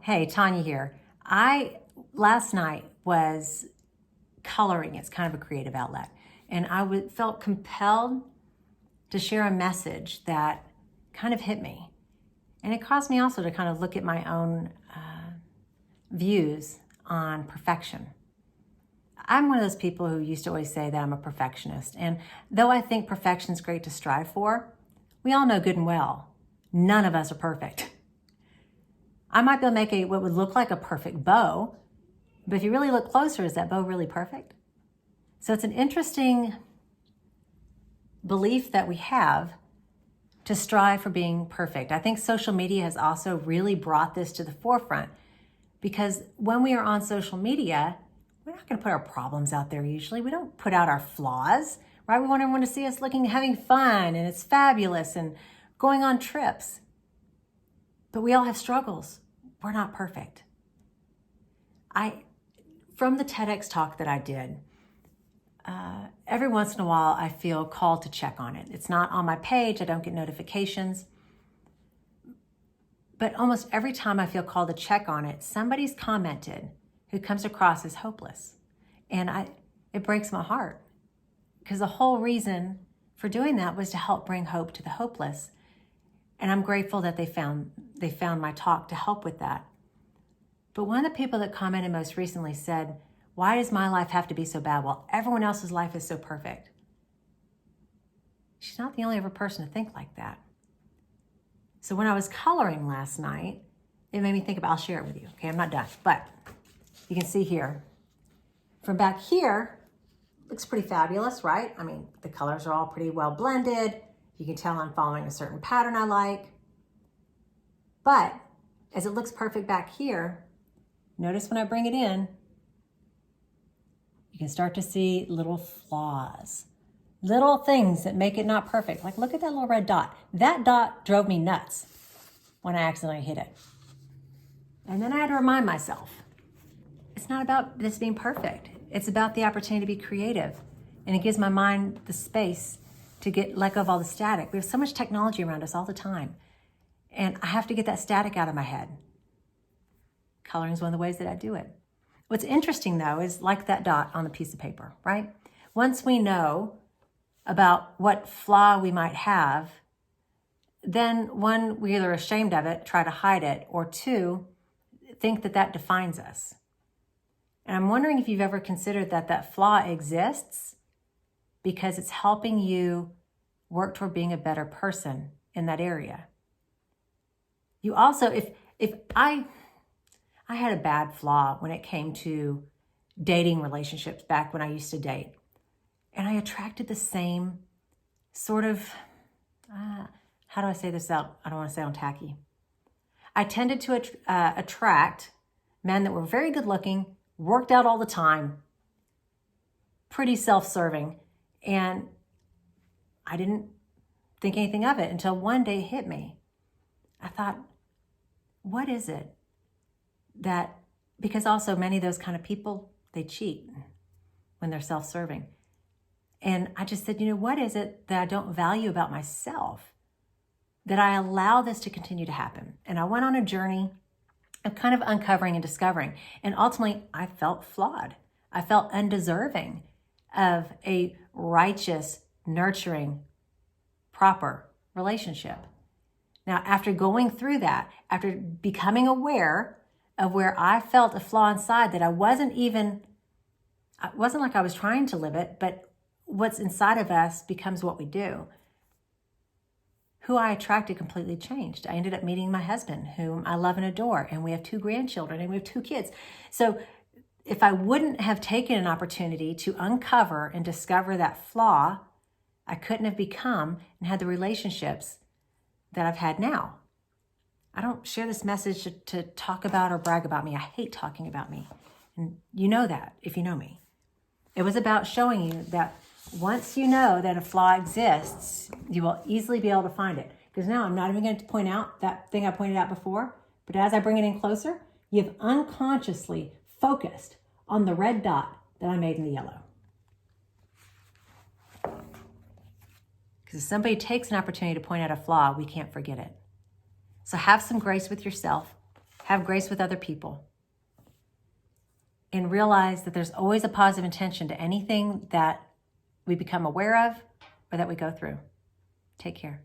Hey, Tanya here. I last night was coloring. It's kind of a creative outlet. And felt compelled to share a message that kind of hit me. And it caused me also to kind of look at my own views on perfection. I'm one of those people who used to always say that I'm a perfectionist. And though I think perfection is great to strive for, we all know good and well, none of us are perfect. I might be able to make what would look like a perfect bow, but if you really look closer, is that bow really perfect? So it's an interesting belief that we have to strive for being perfect. I think social media has also really brought this to the forefront, because when we are on social media, we're not going to put our problems out there usually. We don't put out our flaws, right? We want everyone to see us having fun, and it's fabulous, and going on trips. But we all have struggles. We're not perfect. From the TEDx talk that I did, every once in a while I feel called to check on it. It's not on my page. I don't get notifications. But almost every time I feel called to check on it, somebody's commented who comes across as hopeless. And it breaks my heart, because the whole reason for doing that was to help bring hope to the hopeless. And I'm grateful that they found my talk to help with that. But one of the people that commented most recently said, "Why does my life have to be so bad while everyone else's life is so perfect?" She's not the only ever person to think like that. So when I was coloring last night, it made me think about, I'll share it with you. Okay, I'm not done, but you can see here. From back here, looks pretty fabulous, right? I mean, the colors are all pretty well blended. You can tell I'm following a certain pattern I like. But as it looks perfect back here, notice when I bring it in, you can start to see little flaws, little things that make it not perfect. Like, look at that little red dot. That dot drove me nuts when I accidentally hit it. And then I had to remind myself, it's not about this being perfect. It's about the opportunity to be creative. And it gives my mind the space to let go of all the static. We have so much technology around us all the time. And I have to get that static out of my head. Coloring is one of the ways that I do it. What's interesting, though, is like that dot on the piece of paper, right? Once we know about what flaw we might have, then one, we're either ashamed of it, try to hide it, or two, think that defines us. And I'm wondering if you've ever considered that flaw exists because it's helping you work toward being a better person in that area. You also, if I had a bad flaw when it came to dating relationships back when I used to date. And I attracted the same sort of, how do I say this out? I don't want to sound tacky. I tended to attract men that were very good looking, worked out all the time, pretty self-serving. And I didn't think anything of it until one day it hit me. I thought, what is it that, because also many of those kind of people, they cheat when they're self-serving. And I just said, what is it that I don't value about myself that I allow this to continue to happen? And I went on a journey of kind of uncovering and discovering. And ultimately, I felt flawed. I felt undeserving of a righteous, nurturing, proper relationship. Now, after going through that, after becoming aware of where I felt a flaw inside that it wasn't like I was trying to live it, but what's inside of us becomes what we do. Who I attracted completely changed. I ended up meeting my husband, whom I love and adore, and we have 2 grandchildren and we have 2 kids. So if I wouldn't have taken an opportunity to uncover and discover that flaw, I couldn't have become and had the relationships that I've had now. I don't share this message to talk about or brag about me. I hate talking about me. And you know that if you know me. It was about showing you that once you know that a flaw exists, you will easily be able to find it. Because now I'm not even going to point out that thing I pointed out before, but as I bring it in closer, you've unconsciously focused on the red dot that I made in the yellow. Because if somebody takes an opportunity to point out a flaw, we can't forget it. So have some grace with yourself. Have have grace with other people, and realize that there's always a positive intention to anything that we become aware of or that we go through. Take care.